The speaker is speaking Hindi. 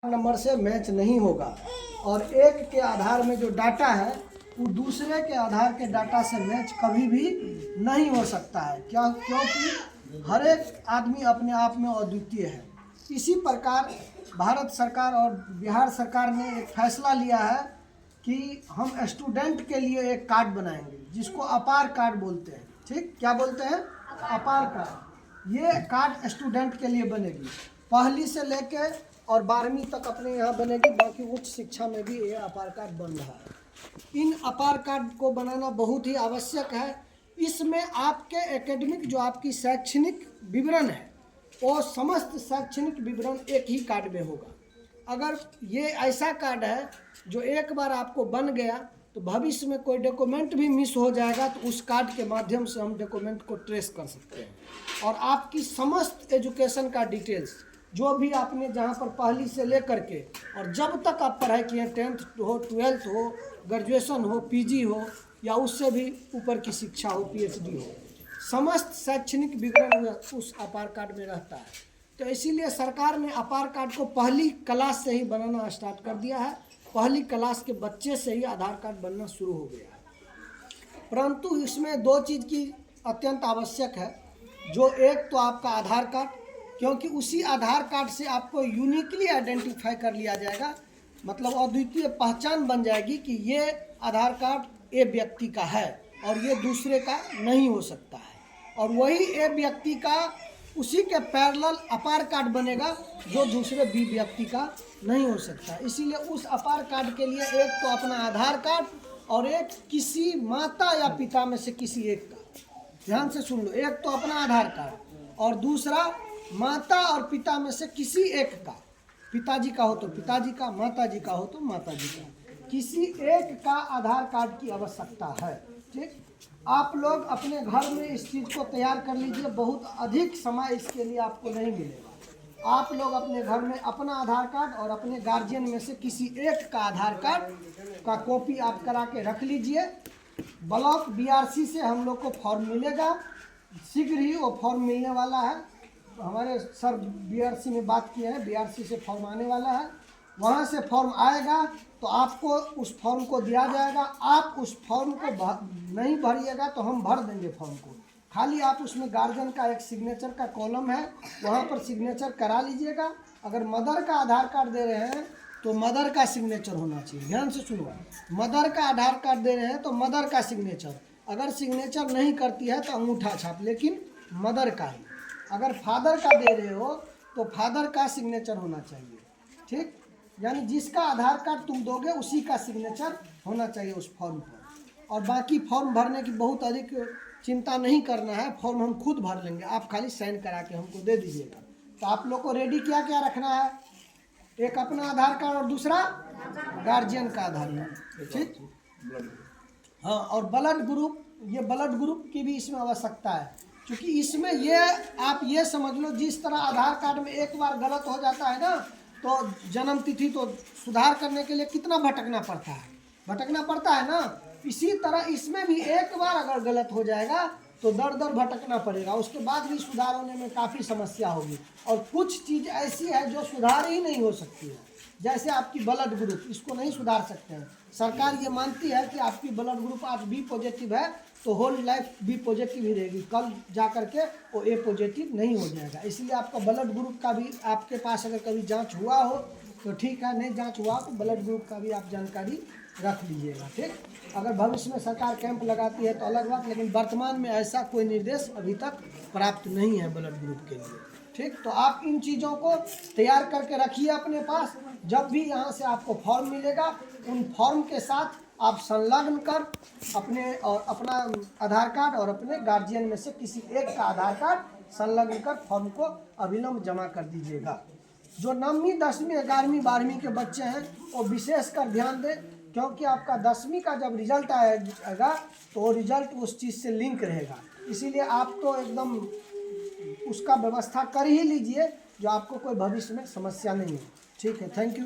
नंबर से मैच नहीं होगा और एक के आधार में जो डाटा है वो दूसरे के आधार के डाटा से मैच कभी भी नहीं हो सकता है। क्योंकि हर एक आदमी अपने आप में अद्वितीय है। इसी प्रकार भारत सरकार और बिहार सरकार ने एक फैसला लिया है कि हम स्टूडेंट के लिए एक कार्ड बनाएंगे जिसको अपार कार्ड बोलते हैं। ठीक, क्या बोलते हैं? अपार कार्ड। ये कार्ड स्टूडेंट के लिए बनेगी, पहली से लेके और 12वीं तक अपने यहाँ बनेगी। बाकी उच्च शिक्षा में भी ये अपार कार्ड बन रहा है। इन अपार कार्ड को बनाना बहुत ही आवश्यक है। इसमें आपके एकेडमिक जो आपकी शैक्षणिक विवरण है वो समस्त शैक्षणिक विवरण एक ही कार्ड में होगा। अगर ये ऐसा कार्ड है जो एक बार आपको बन गया तो भविष्य में कोई डॉक्यूमेंट भी मिस हो जाएगा तो उस कार्ड के माध्यम से हम डॉक्यूमेंट को ट्रेस कर सकते हैं। और आपकी समस्त एजुकेशन का डिटेल्स जो भी आपने जहाँ पर पहली से लेकर के और जब तक आप पढ़ाई किए, 10th हो, 12th हो, ग्रेजुएशन हो, पीजी हो या उससे भी ऊपर की शिक्षा हो, पीएचडी हो, समस्त शैक्षणिक विवरण उस अपार कार्ड में रहता है। तो इसीलिए सरकार ने अपार कार्ड को पहली क्लास से ही बनाना स्टार्ट कर दिया है। पहली क्लास के बच्चे से ही आधार कार्ड बनना शुरू हो गया है। परंतु इसमें दो चीज़ की अत्यंत आवश्यक है। जो एक तो आपका आधार कार्ड, क्योंकि उसी आधार कार्ड से आपको यूनिकली आइडेंटिफाई कर लिया जाएगा, मतलब अद्वितीय पहचान बन जाएगी कि ये आधार कार्ड ए व्यक्ति का है और ये दूसरे का नहीं हो सकता है। और वही ए व्यक्ति का उसी के पैरेलल अपार कार्ड बनेगा जो दूसरे बी व्यक्ति का नहीं हो सकता। इसीलिए उस अपार कार्ड के लिए एक तो अपना आधार कार्ड और एक किसी माता या पिता में से किसी एक का, ध्यान से सुन लो, एक तो अपना आधार कार्ड और दूसरा माता और पिता में से किसी एक का, पिताजी का हो तो पिताजी का, माताजी का हो तो माताजी का, किसी एक का आधार कार्ड की आवश्यकता है। ठीक, आप लोग अपने घर में इस चीज़ को तैयार कर लीजिए। बहुत अधिक समय इसके लिए आपको नहीं मिलेगा। आप लोग अपने घर में अपना आधार कार्ड और अपने गार्जियन में से किसी एक का आधार कार्ड का कॉपी आप करा के रख लीजिए। ब्लॉक बीआरसी से हम लोग को फॉर्म मिलेगा, शीघ्र ही वो फॉर्म मिलने वाला है। हमारे सर बीआरसी में बात किए हैं, बीआरसी से फॉर्म आने वाला है। वहाँ से फॉर्म आएगा तो आपको उस फॉर्म को दिया जाएगा। आप उस फॉर्म को नहीं भरिएगा तो हम भर देंगे फॉर्म को। खाली आप उसमें गार्जियन का एक सिग्नेचर का कॉलम है, वहाँ पर सिग्नेचर करा लीजिएगा। अगर मदर का आधार कार्ड दे रहे हैं तो मदर का सिग्नेचर होना चाहिए। ध्यान से सुनो, मदर का आधार कार्ड दे रहे हैं तो मदर का सिग्नेचर। अगर सिग्नेचर नहीं करती है तो अंगूठा छाप, लेकिन मदर का ही। अगर फादर का दे रहे हो तो फादर का सिग्नेचर होना चाहिए। ठीक, यानी जिसका आधार कार्ड तुम दोगे उसी का सिग्नेचर होना चाहिए उस फॉर्म पर। और बाकी फॉर्म भरने की बहुत अधिक चिंता नहीं करना है, फॉर्म हम खुद भर लेंगे, आप खाली साइन करा के हमको दे दीजिएगा। तो आप लोग को रेडी क्या क्या रखना है? एक अपना आधार कार्ड और दूसरा गार्जियन का आधार कार्ड। ठीक, हाँ, और ब्लड ग्रुप, ये ब्लड ग्रुप की भी इसमें आवश्यकता है। क्योंकि इसमें ये आप ये समझ लो, जिस तरह आधार कार्ड में एक बार गलत हो जाता है ना तो जन्म तिथि तो सुधार करने के लिए कितना भटकना पड़ता है, भटकना पड़ता है ना। इसी तरह इसमें भी एक बार अगर गलत हो जाएगा तो दर दर भटकना पड़ेगा, उसके बाद भी सुधार होने में काफ़ी समस्या होगी। और कुछ चीज़ ऐसी है जो सुधार ही नहीं हो सकती है, जैसे आपकी ब्लड ग्रुप, इसको नहीं सुधार सकते हैं। सरकार ये मानती है कि आपकी ब्लड ग्रुप आज बी पॉजिटिव है तो होल लाइफ बी पॉजिटिव ही रहेगी, कल जा कर के वो ए पॉजिटिव नहीं हो जाएगा। इसलिए आपका ब्लड ग्रुप का भी आपके पास अगर कभी जांच हुआ हो तो ठीक है, नहीं जांच हुआ तो ब्लड ग्रुप का भी आप जानकारी रख लीजिएगा। ठीक, अगर भविष्य में सरकार कैंप लगाती है तो अलग बात, लेकिन वर्तमान में ऐसा कोई निर्देश अभी तक प्राप्त नहीं है ब्लड ग्रुप के लिए। ठीक, तो आप इन चीज़ों को तैयार करके रखिए अपने पास। जब भी यहाँ से आपको फॉर्म मिलेगा उन फॉर्म के साथ आप संलग्न कर अपने और अपना आधार कार्ड और अपने गार्जियन में से किसी एक का आधार कार्ड संलग्न कर फॉर्म को अविलंब जमा कर दीजिएगा। जो 9वीं 10वीं 11वीं 12वीं के बच्चे हैं वो विशेष कर ध्यान दें, क्योंकि आपका 10वीं का जब रिजल्ट आएगा तो वो रिजल्ट उस चीज़ से लिंक रहेगा। इसीलिए आप तो एकदम उसका व्यवस्था कर ही लीजिए जो आपको कोई भविष्य में समस्या नहीं हो। ठीक है, थैंक यू।